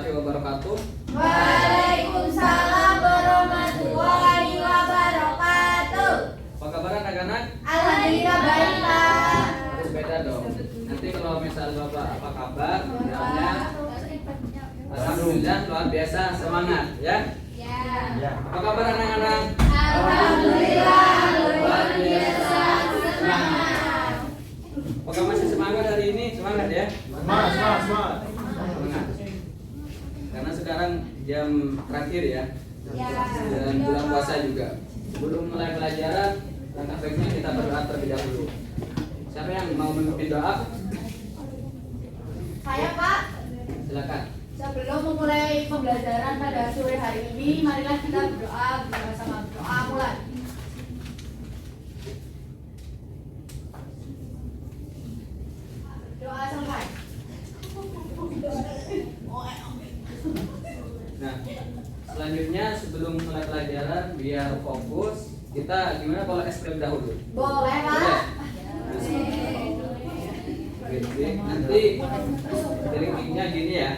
warahmatullahi wabarakatuh. Waalaikumsalam warahmatullahi wabarakatuh. Apa kabar anak-anak? Alhamdulillah baik, Pak. Harus beda dong. Nanti kalau misal Bapak apa kabar, bilangnya alhamdulillah, luar biasa, semangat ya. Ya. Apa kabar anak-anak? Alhamdulillah luar biasa Semangat. Apakah masih semangat hari ini? Semangat ya? Semangat. Semangat. Karena sekarang jam terakhir ya. Ya. Dan bulan puasa juga. Sebelum mulai pelajaran, langkah baiknya kita berdoa terlebih dahulu. Siapa yang mau memimpin doa? Saya, Pak. Silakan. Sebelum memulai pembelajaran pada sore hari ini, marilah kita berdoa bersama-sama. Doa mulai. Doa sampai. Nah, selanjutnya sebelum mulai pelajaran biar fokus, kita gimana kalau es krim dahulu? Boleh, Pak. Oke, nanti triknya gini ya.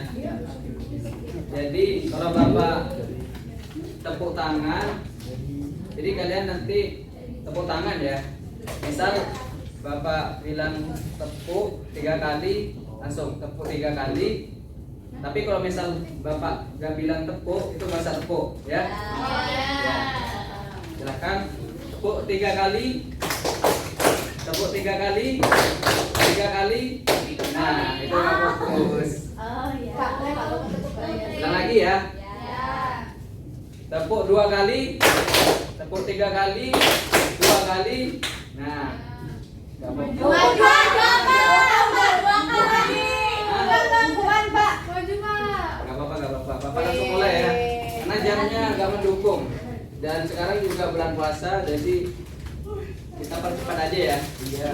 Jadi kalau Bapak tepuk tangan, jadi kalian nanti tepuk tangan ya. Misal Bapak bilang tepuk 3 kali, langsung tepuk 3 kali. Tapi kalau misal Bapak gak bilang tepuk, itu gak usah tepuk ya. Ya. Silakan tepuk 3 kali. Tepuk 3 kali. 3 kali. Nah, itu gak fokus. Oh iya. Pak, boleh Pak. Ulang lagi ya. Ya. Tepuk 2 kali. Tepuk 3 kali. 2 kali. Nah, gak fokus. Bukan, Pak. Maju, Pak. Gak apa-apa. Bapak langsung mulai ya. Karena jamnya gak mendukung. Dan sekarang juga bulan puasa, jadi kita percepat aja ya. Iya.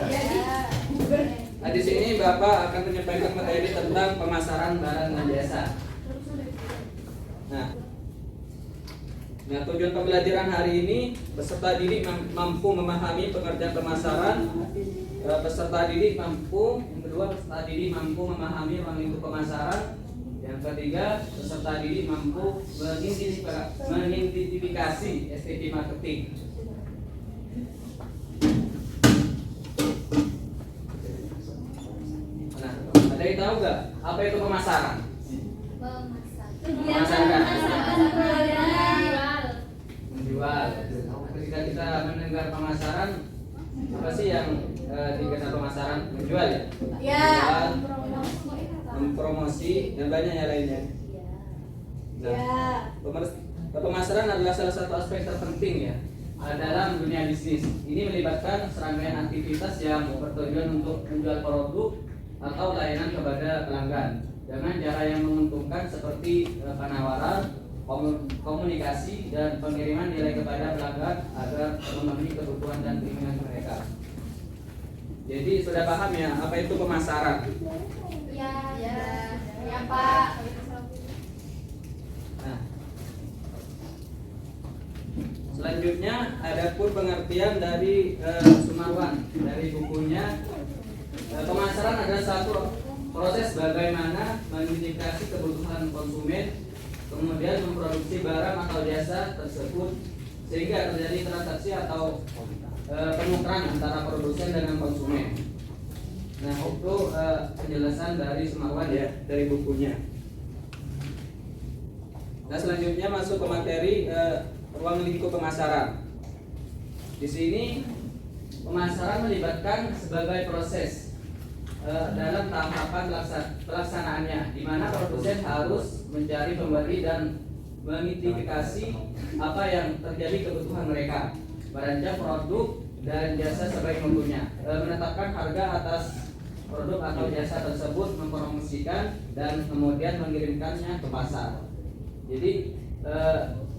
Nah, di sini Bapak akan menyampaikan materi tentang pemasaran barang dan jasa. Nah, tujuan pembelajaran hari ini peserta didik mampu memahami pengertian pemasaran. Peserta didik mampu, yang kedua peserta didik mampu memahami ruang lingkup pemasaran. Yang ketiga, peserta didik mampu mengidentifikasi STP marketing. Nah, ada yang tahu nggak apa itu pemasaran? Memasarkan, menjual. Ketika kita mendengar pemasaran, apa sih yang dikatakan pemasaran? Menjual ya? Ya. Menjual, mempromosi dan banyak yang lainnya. Nah, pemasaran adalah salah satu aspek terpenting ya dalam dunia bisnis. Ini melibatkan serangkaian aktivitas yang bertujuan untuk menjual produk atau layanan kepada pelanggan dengan cara yang menguntungkan seperti penawaran, komunikasi dan pengiriman nilai kepada pelanggan agar memenuhi kebutuhan dan keinginan mereka. Jadi sudah paham ya apa itu pemasaran? Ya, Pak. Nah, selanjutnya ada pun pengertian dari Sumarwan dari bukunya. Pemasaran adalah satu proses bagaimana mengidentifikasi kebutuhan konsumen, kemudian memproduksi barang atau jasa tersebut sehingga terjadi transaksi atau penukaran antara produsen dengan konsumen. Nah, itu penjelasan dari Sumarwan ya dari bukunya. Nah, selanjutnya masuk ke materi ruang lingkup pemasaran. Di sini pemasaran melibatkan sebagai proses dalam tahapan pelaksanaannya, di mana produsen harus mencari pembeli dan mengidentifikasi apa yang terjadi kebutuhan mereka, merancang produk dan jasa sebaik mungkinnya, menetapkan harga atas produk atau jasa tersebut, mempromosikan dan kemudian mengirimkannya ke pasar. Jadi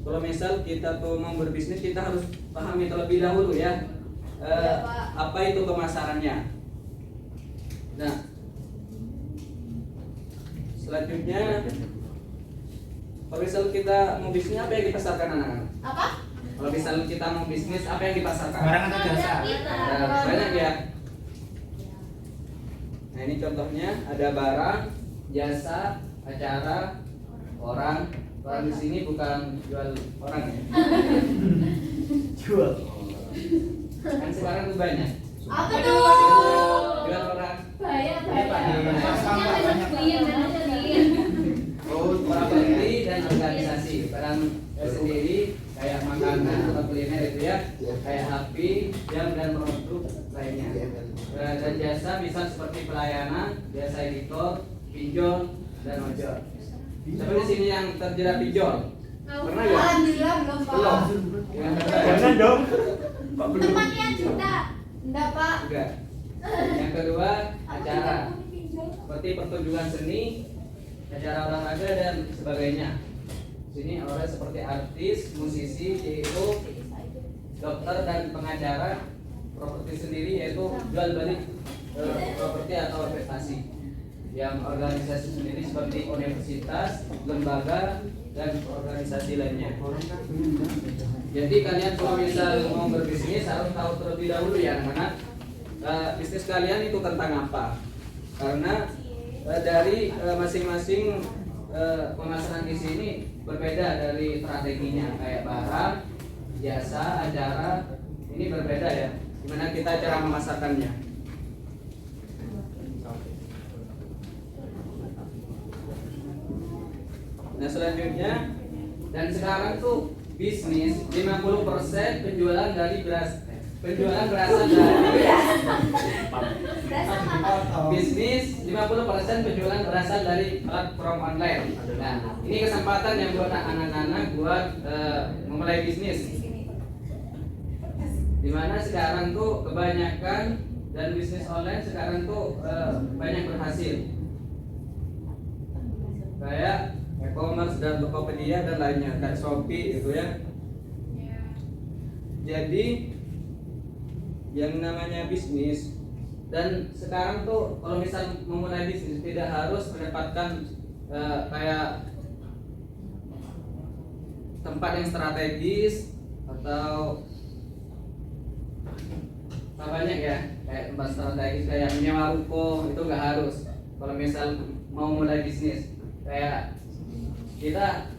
kalau misal kita tuh mau berbisnis, kita harus pahami terlebih dahulu ya apa itu pemasarannya. Nah, selanjutnya kalau misal kita mau bisnis, apa yang dipasarkan anak-anak? Apa? Kalau misal kita mau bisnis, apa yang dipasarkan? Barang atau jasa? Banyak ya. Nah, ini contohnya ada barang, jasa, acara, orang di sini bukan jual orang ya. Jual. Kan sekarang tuh banyak. Apa tuh? Jual orang. Banyak. Properti dan organisasi. Barang sendiri kayak makanan atau kuliner itu ya, kayak HP, jam dan produk lainnya. Dan jasa misal seperti pelayanan, jasa editor, pinjol dan ojol. Siapa di sini yang terjerat pinjol? Pernah nggak? Alhamdulillah belum Pak. Belum. Yang kedua, Jangan dong. Pak belum. Tempatnya cinta. Enggak Pak. juga. Yang kedua, acara seperti pertunjukan seni, acara olahraga dan sebagainya. Sini orang seperti artis, musisi, CEO, dokter dan pengacara. Properti sendiri yaitu jual beli properti atau investasi. Yang organisasi sendiri seperti universitas, lembaga dan organisasi lainnya. Jadi kalian kalau misal mau berbisnis harus tahu terlebih dahulu ya anak-anak, bisnis kalian itu tentang apa. Karena dari masing-masing pemasaran di sini berbeda dari strateginya, kayak barang, jasa, acara ini berbeda ya. Gimana kita cara memasarkannya? Nah selanjutnya, dan sekarang tuh bisnis 50% penjualan berasal dari bisnis 50% penjualan berasal dari platform online. Nah ini kesempatan yang buat anak-anak buat memulai bisnis. Dimana sekarang tuh kebanyakan dan bisnis online sekarang tuh banyak berhasil. Kayak e-commerce dan Tokopedia dan lainnya, kayak Shopee gitu ya. Jadi yang namanya bisnis, dan sekarang tuh kalau misal memulai bisnis tidak harus mendapatkan kayak tempat yang strategis atau banyak ya, kayak tempat strategis kayak menyewa ruko, itu nggak harus. Kalau misal mau mulai bisnis kayak kita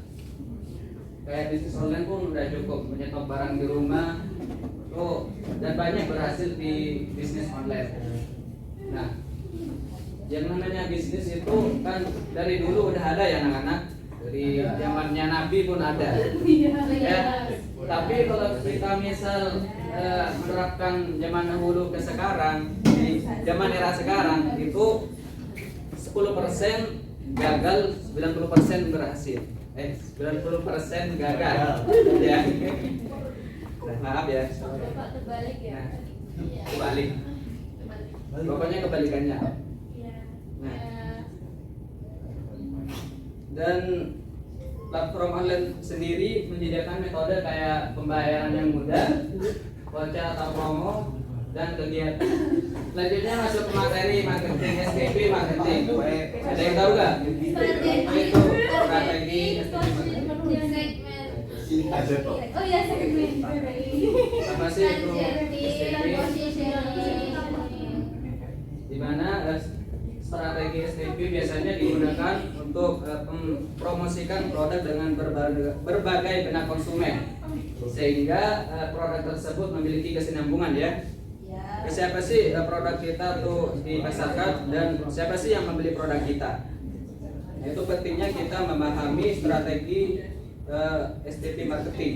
kayak bisnis online pun udah cukup menyetok barang di rumah tuh, dan banyak berhasil di bisnis online. Nah yang namanya bisnis itu kan dari dulu udah ada ya anak-anak, dari zamannya Nabi pun ada ya. Tapi kalau kita misal menerapkan zaman dahulu ke sekarang, di zaman era sekarang itu 10% gagal, 90% berhasil. 90% gagal. Ya. Maaf ya. Bapak terbalik ya. Nah, kebalik. Pokoknya kebalikannya. Nah. Dan platform online sendiri menyediakan metode kayak pembayaran yang mudah, voucher atau promo, dan kegiatan. Selanjutnya masuk ke materi marketing, STP marketing. Ada yang tahu nggak? Apa itu strategi STP marketing? Oh iya, segmen. Apa sih itu STP? Di mana strategi STP biasanya digunakan untuk mempromosikan produk dengan berbagai benah konsumen, sehingga produk tersebut memiliki kesinambungan ya. Siapa sih produk kita tuh dipasarkan dan siapa sih yang membeli produk kita? Itu pentingnya kita memahami strategi STP marketing.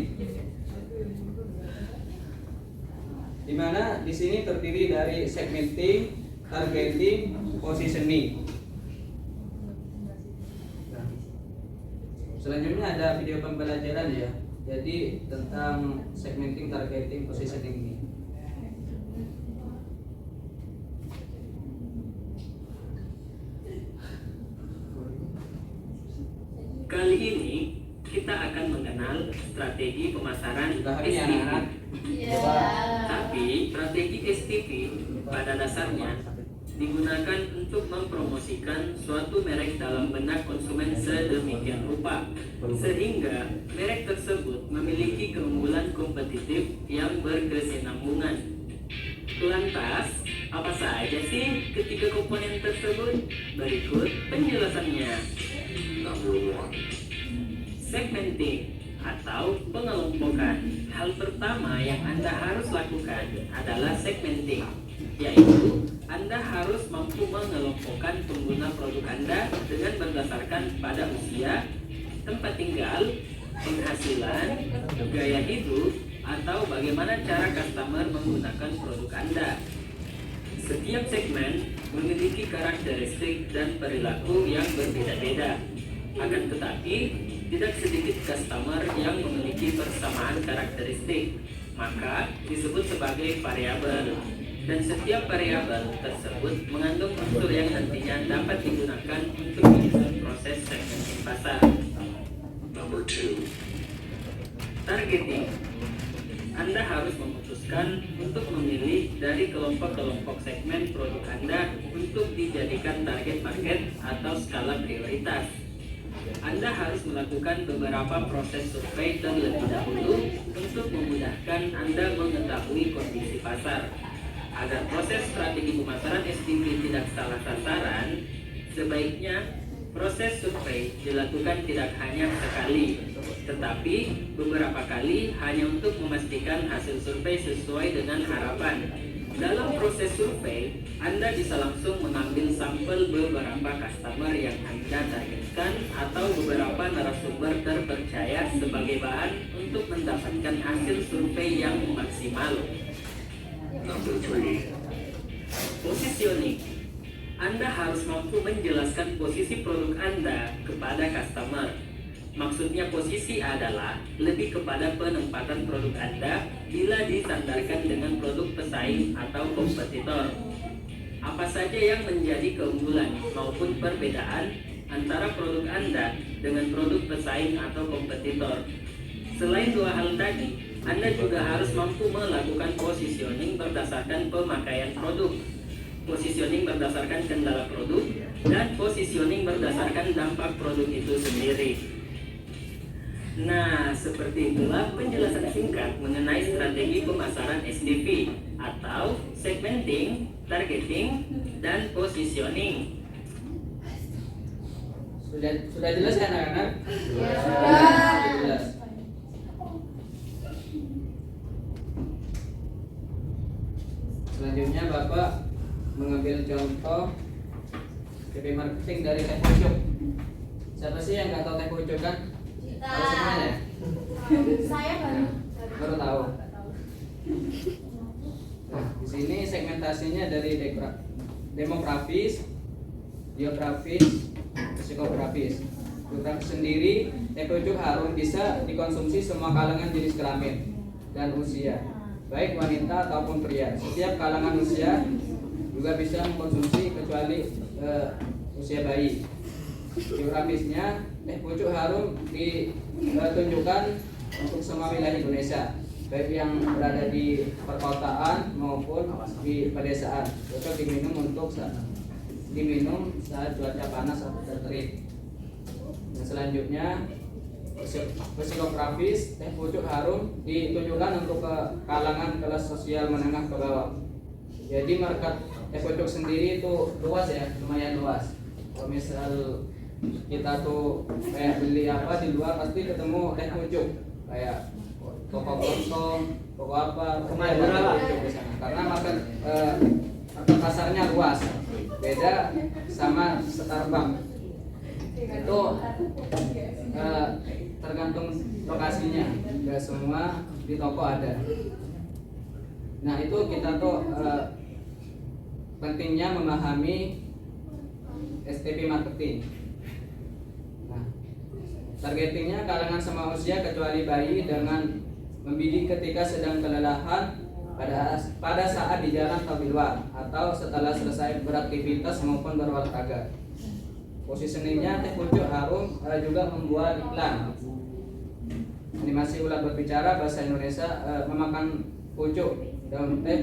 Di mana di sini terdiri dari segmenting, targeting, positioning. Nah, selanjutnya ada video pembelajaran ya. Jadi tentang segmenting, targeting, positioning ini. Kali ini kita akan mengenal strategi pemasaran Sudah hari STP. anak-anak. Tapi strategi STP pada dasarnya digunakan untuk mempromosikan suatu merek dalam benak konsumen sedemikian rupa sehingga merek tersebut memiliki keunggulan kompetitif yang berkesinambungan. Lantas, apa saja sih ketiga komponen tersebut? Berikut penjelasannya. Segmenting atau pengelompokan. Hal pertama yang Anda harus lakukan adalah segmenting, yaitu Anda harus mampu mengelompokkan pengguna produk Anda dengan berdasarkan pada usia, tempat tinggal, penghasilan, gaya hidup, atau bagaimana cara customer menggunakan produk Anda. Setiap segmen memiliki karakteristik dan perilaku yang berbeda-beda. Akan tetapi, tidak sedikit customer yang memiliki persamaan karakteristik, maka disebut sebagai variabel. Dan setiap variabel tersebut mengandung unsur yang nantinya dapat digunakan untuk menyusun proses segmentasi pasar. Number 2. Targeting. Anda harus memutuskan untuk memilih dari kelompok-kelompok segmen produk Anda untuk dijadikan target market atau skala prioritas. Anda harus melakukan beberapa proses survei terlebih dahulu untuk memudahkan Anda mengetahui kondisi pasar. Agar proses strategi pemasaran SDP tidak salah sasaran, sebaiknya proses survei dilakukan tidak hanya sekali, tetapi beberapa kali hanya untuk memastikan hasil survei sesuai dengan harapan. Dalam proses survei, Anda bisa langsung mengambil sampel beberapa customer yang Anda targetkan atau beberapa narasumber terpercaya sebagai bahan untuk mendapatkan hasil survei yang maksimal. Number 3. Positioning. Anda harus mampu menjelaskan posisi produk Anda kepada customer. Maksudnya posisi adalah lebih kepada penempatan produk Anda bila disandarkan dengan produk pesaing atau kompetitor. Apa saja yang menjadi keunggulan maupun perbedaan antara produk Anda dengan produk pesaing atau kompetitor. Selain dua hal tadi, Anda juga harus mampu melakukan positioning berdasarkan pemakaian produk, positioning berdasarkan kendala produk, dan positioning berdasarkan dampak produk itu sendiri. Nah, seperti itulah penjelasan singkat mengenai strategi pemasaran SDP atau segmenting, targeting, dan positioning. Sudah jelas kan anak-anak? Ya, Sudah jelas. Selanjutnya Bapak mengambil contoh TP marketing dari teh pucuk. Siapa sih yang nggak tahu teh pucuk kan? Tahu semuanya? Saya Baru tahu. Nah, di sini segmentasinya dari demografis, geografis, psikografis. Geografis sendiri, teh pucuk harus bisa dikonsumsi semua kalangan jenis kelamin dan usia, baik wanita ataupun pria. Setiap kalangan usia juga bisa mengkonsumsi kecuali usia bayi. Geografisnya, teh pucuk harum ditunjukkan untuk semua wilayah Indonesia, baik yang berada di perkotaan maupun di pedesaan. Cocok diminum saat cuaca panas atau terik. Nah, selanjutnya psikografis, teh pucuk harum ditunjukkan untuk ke kalangan kelas sosial menengah ke bawah. Jadi market teh pucuk sendiri itu luas ya, lumayan luas. Kalau misal kita tuh kayak beli apa di luar pasti ketemu teh pucuk, kayak toko kelontong, toko apa, ada teh pucuk di sana. Karena market pasarnya luas, beda sama Starbucks. Itu tergantung lokasinya, nggak semua di toko ada. Nah, itu kita tuh pentingnya memahami STP marketing. Nah, targetingnya kalangan semua usia kecuali bayi, dengan membidik ketika sedang kelelahan pada saat di jalan atau di luar, atau setelah selesai beraktivitas maupun berolahraga. Positioningnya, teh pucuk harum juga membuat iklan, animasi ulat berbicara bahasa Indonesia, memakan pucuk daun teh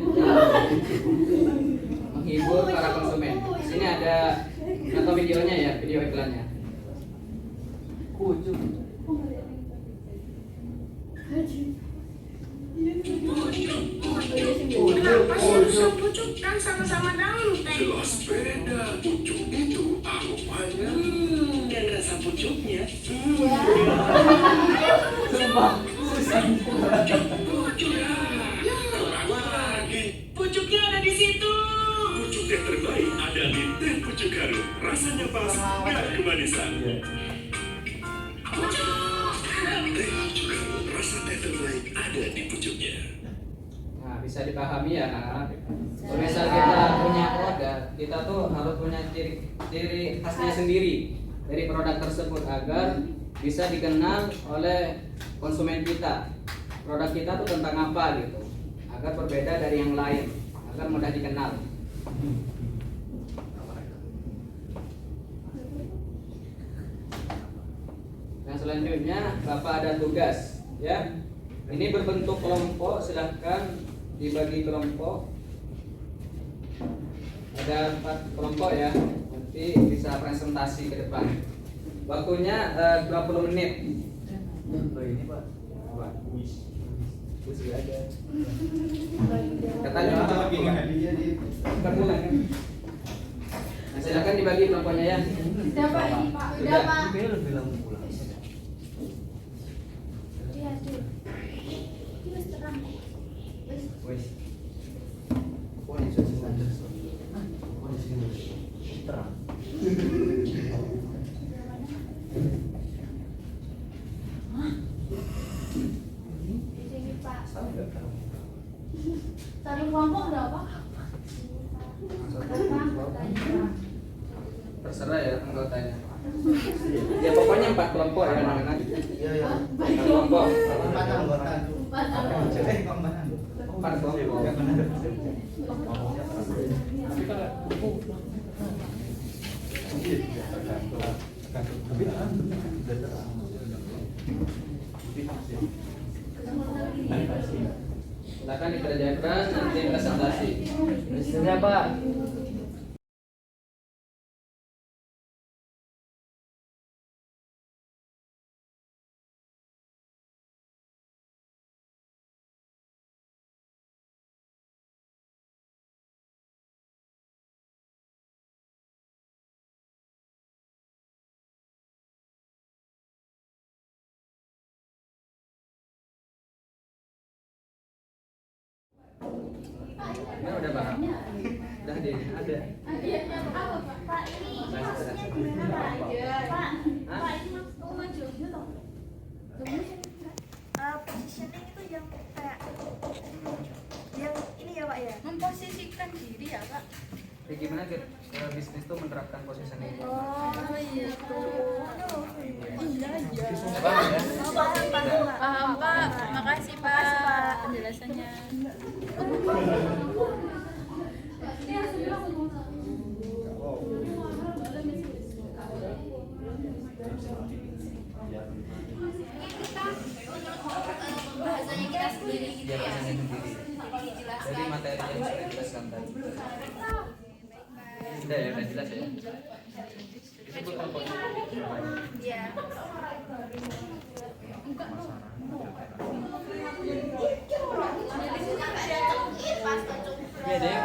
menghibur para konsumen. Di sini ada atau videonya ya, video iklannya. Pucuk. Kenapa sih harus pucuk? Kan sama-sama daun teh. Jelas beda. Pucuk itu aromanya dan rasa pucuknya. Sumpah, susah. Orang lagi. Pucuknya ada di situ. Pucuk teh terbaik ada di teh pucuk harum. Rasanya pas, gak kemanisan. Teh pucuk harum, rasa teh terbaik ada di pucuknya. Nah, bisa dipahami ya anak-anak. Kalau misal kita punya produk, kita tuh harus punya ciri khasnya sendiri dari produk tersebut agar bisa dikenal oleh konsumen kita. Produk kita tuh tentang apa gitu, agar berbeda dari yang lain, agar mudah dikenal. Yang selanjutnya, Bapak ada tugas, ya. Ini berbentuk kelompok, silahkan dibagi kelompok. Ada 4 kelompok ya, nanti bisa presentasi ke depan. Waktunya 20 menit. Ini Pak. Aja. Katanya perbulan kan? Nah, silakan dibagi kelompoknya ya. Sudah Pak ini Pak. Sudah Pak. Iya, Cuk. Ini wis terang. Wis. Di sini Pak. Satu kelompok berapa? Terserah ya anggotanya. Ya pokoknya 4 kelompok ya anak-anak. Iya. 4 kelompok. 4 anggota. 4 kelompok. Silakan dikerjakan nanti presentasi. Sudah Pak. Ini udah paham? Udah deh, ada. Pak ini maksudnya gimana Pak? Pak ini maksudnya majunya loh. Positioning itu yang kayak yang ini ya Pak ya, memposisikan diri ya Pak. Kayak gimana bisnis tuh menerapkan positioning? Oh iya tuh. Iya iya. Paham ya? Paham Pak. Makasih Pak penjelasannya. Bahasanya kita sendiri gitu Biar ya. rasanya sendiri. Jadi materinya sudah dijelaskan tadi. Sudah ya, udah jelas ya. Itu kelompoknya. Iya. Iya deh.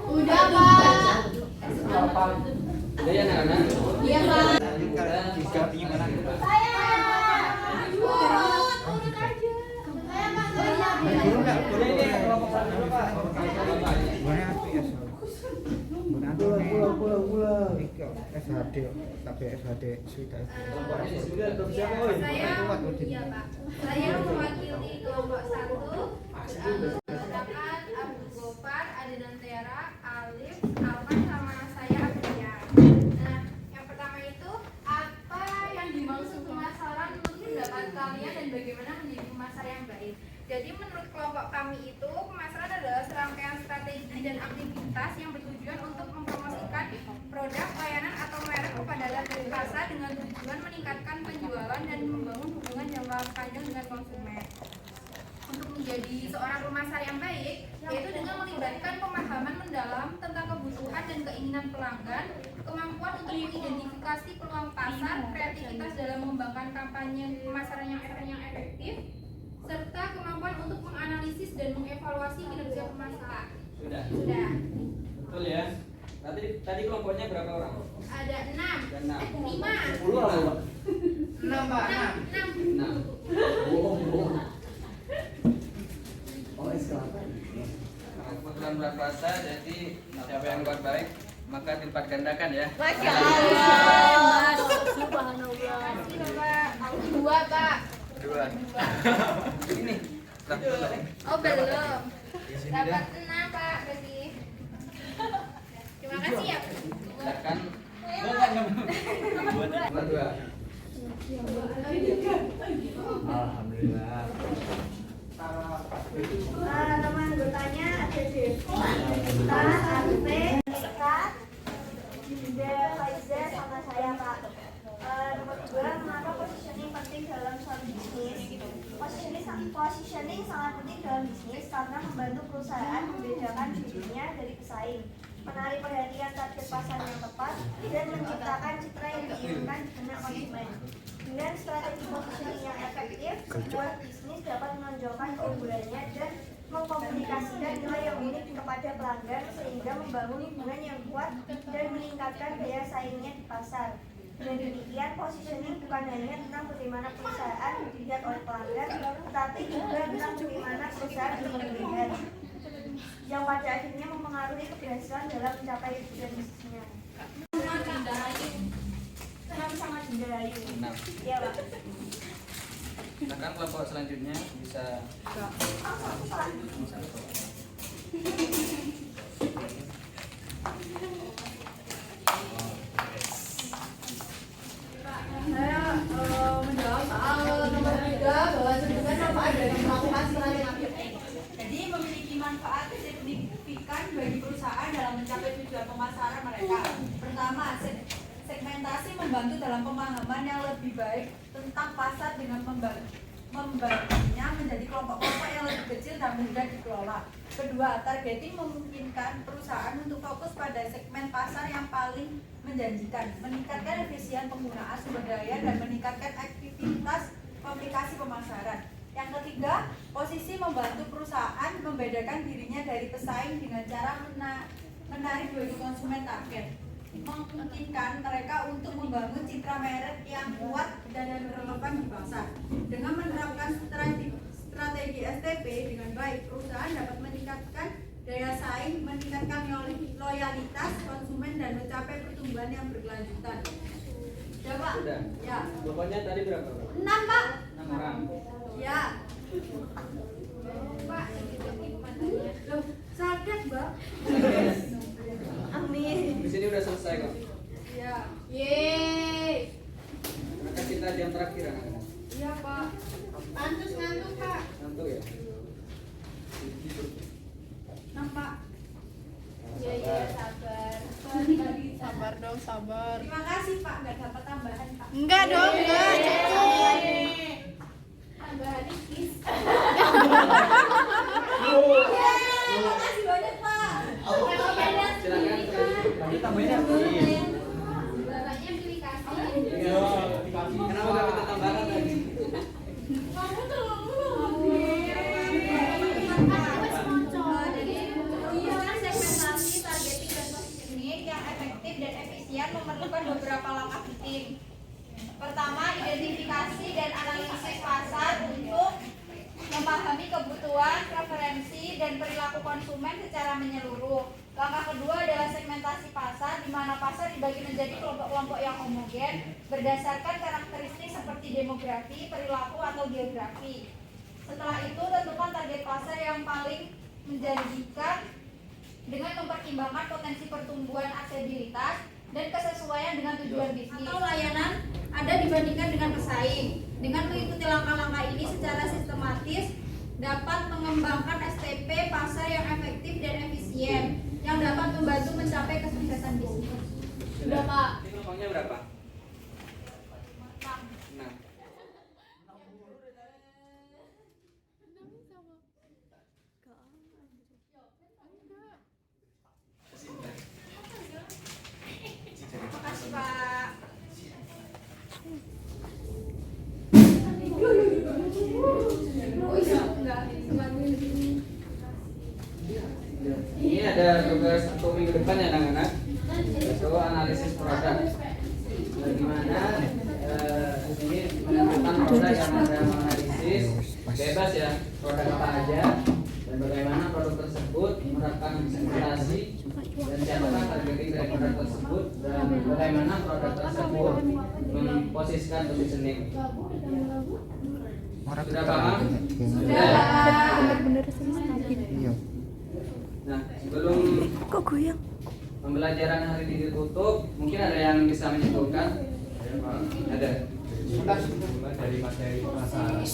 Udah Pak. Udah ya anak-anak. Iya Pak. Kita gimana kita? SHD tapi SHD sudah Iya Pak. Saya mewakili kelompok 1 beranggotakan Abu Gopar, Adenantera, Alif, Alvan sama saya Apriya. Nah, yang pertama itu apa yang dimaksud pemasaran menurut pendapat kalian dan bagaimana menjadi pemasar yang baik? Jadi menurut kelompok kami itu pemasaran adalah serangkaian strategi dan aktivitas yang bertujuan untuk mempromosikan produk, layanan atau merek kepada target pasar dengan tujuan meningkatkan penjualan dan membangun hubungan jangka panjang dengan konsumen. Untuk menjadi seorang pemasar yang baik, yaitu dengan melibatkan pemahaman mendalam tentang kebutuhan dan keinginan pelanggan, kemampuan untuk mengidentifikasi peluang pasar, kreativitas dalam mengembangkan kampanye pemasaran yang efektif, serta kemampuan untuk menganalisis dan mengevaluasi kinerja pemasaran. Sudah. Sudah. Betul ya. Tadi kelompoknya berapa orang? Ada 6. Ada 6. 5. 10 apa, Pak? 6 Pak. 6. 6. Kebetulan bulan puasa, jadi siapa yang buat baik maka dilipat gandakan ya. Masya Allah. Subhanallah. Makasih Bapak. 2 Pak. 2. Ini. Oh belum. Dapat 6 Pak berarti. Terima kasih ya. Silakan. Nomor 2. Alhamdulillah. Nama anggotanya ada Devo, Anita, Arte, Eka, Dinda, Faiza, sama saya Pak. Nomor 2, mengapa positioning penting dalam suatu bisnis? Positioning sangat penting dalam bisnis karena membantu perusahaan membedakan dirinya dari pesaing, menarik perhatian target pasar yang tepat, dan menciptakan citra yang diinginkan di benak konsumen. Dengan strategi positioning yang efektif, sebuah bisnis dapat menonjolkan keunggulannya dan mengkomunikasikan nilai yang unik kepada pelanggan sehingga membangun hubungan yang kuat dan meningkatkan daya saingnya di pasar. Dengan demikian, positioning bukan hanya tentang bagaimana perusahaan dilihat oleh pelanggan, tetapi juga tentang bagaimana perusahaan dilihat, yang pada akhirnya mempengaruhi keberhasilan dalam mencapai tujuan bisnisnya. Sangat Dindahayu. 6. Iya Pak. Silakan kelompok selanjutnya bisa. Saya menjawab soal nomor 3 bahwa sejumlah manfaat dari melakukan strategi. Jadi memiliki manfaat signifikan bagi perusahaan dalam mencapai tujuan pemasaran mereka. Pertama, segmentasi membantu dalam pemahaman yang lebih baik tentang pasar dengan membaginya menjadi kelompok-kelompok yang lebih kecil dan mudah dikelola. Kedua, targeting memungkinkan perusahaan untuk fokus pada segmen pasar yang paling menjanjikan, meningkatkan efisien penggunaan sumber daya dan meningkatkan aktivitas komunikasi pemasaran. Yang ketiga, posisi membantu perusahaan membedakan dirinya dari pesaing dengan cara menarik bagi konsumen target, memungkinkan mereka untuk membangun citra merek yang kuat dan relevan di pasar. Dengan menerapkan strategi STP dengan baik, perusahaan dapat meningkatkan daya saing, meningkatkan loyalitas konsumen dan mencapai pertumbuhan yang berkelanjutan. Ya Pak? Sudah. Ya. Kelompoknya tadi berapa, Pak? 6 Pak. 6 orang. Ya. Pak, ini matanya. Loh, sakit Mbak. Amin. Di sini udah selesai kok. Ya. Yeay. Maka kita jam terakhir anak-anak. Iya Pak. Pantus ngantuk Pak. Ngantuk ya? 6 Pak. Iya, sabar. Sabar dong, sabar. Terima kasih Pak, nggak dapat tambahan Pak. Enggak dong, enggak. Tambahan kis. Terima kasih banyak Pak. Silakan. Kami tambahin apa? Bapaknya pilih kasih. Kenapa nggak kita tambahkan lagi? Kamu terlalu. Segmentasi, targeting, dan positioning yang efektif dan efisien memerlukan beberapa langkah penting. Pertama, identifikasi dan analisis pasar untuk memahami kebutuhan, preferensi, dan perilaku konsumen secara menyeluruh. Langkah kedua adalah segmentasi pasar, di mana pasar dibagi menjadi kelompok-kelompok yang homogen berdasarkan karakteristik seperti demografi, perilaku, atau geografi. Setelah itu, tentukan target pasar yang paling menjanjikan dengan mempertimbangkan potensi pertumbuhan aksesibilitas dan kesesuaian dengan tujuan bisnis atau layanan Anda dibandingkan dengan pesaing. Dengan mengikuti langkah-langkah ini secara sistematis dapat mengembangkan STP pasar yang efektif dan efisien yang dapat membantu mencapai kesuksesan bisnis. Sudah Pak. Ini kelompoknya berapa? 6. Makasih Pak. Oh, Ini ada tugas untuk minggu depan ya anak-anak, yaitu analisis produk. Bagaimana di sini menentukan produk yang Anda menganalisis, bebas ya produk apa aja, dan bagaimana produk tersebut menerapkan segmentasi dan siapakah targeting dari produk tersebut, dan bagaimana produk tersebut memposisikan positioning. Sudah paham? Sudah. Nah, sebelum pembelajaran hari ini ditutup, mungkin ada yang bisa menyimpulkan? Ada. Dari materi pemasaran.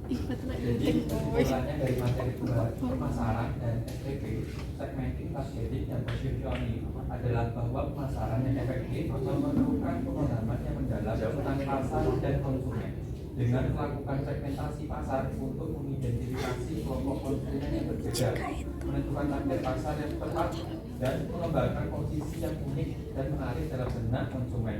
Jadi kesimpulannya dari materi pemasaran dan STP, segmenting, targeting, dan positioning adalah bahwa pemasaran yang efektif memerlukan pemahaman yang mendalam tentang pasar dan konsumen dengan melakukan segmentasi pasar untuk mengidentifikasi kelompok konsumen yang berbeda, menentukan target pasar yang tepat, dan mengembangkan posisi yang unik dan menarik dalam benak konsumen.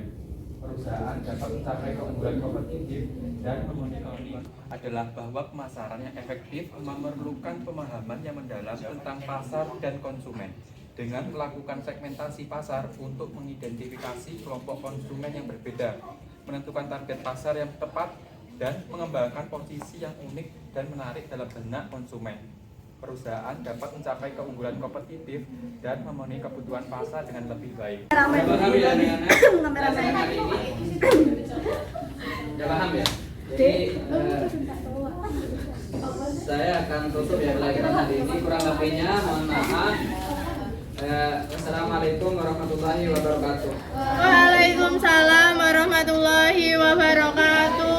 Perusahaan dapat mencapai keunggulan kompetitif dan memenuhi keunikan adalah bahwa pemasaran yang efektif memerlukan pemahaman yang mendalam tentang pasar dan konsumen dengan melakukan segmentasi pasar untuk mengidentifikasi kelompok konsumen yang berbeda, menentukan target pasar yang tepat, dan mengembangkan posisi yang unik dan menarik dalam benak konsumen. Perusahaan dapat mencapai keunggulan kompetitif dan memenuhi kebutuhan pasar dengan lebih baik. Sudah paham ya anak-anak? Pelajaran hari ini sudah paham ya? Jadi saya akan tutup ya pelajaran hari ini. Kurang lebihnya mohon maaf. Wassalamualaikum warahmatullahi wabarakatuh. Waalaikumsalam warahmatullahi wabarakatuh.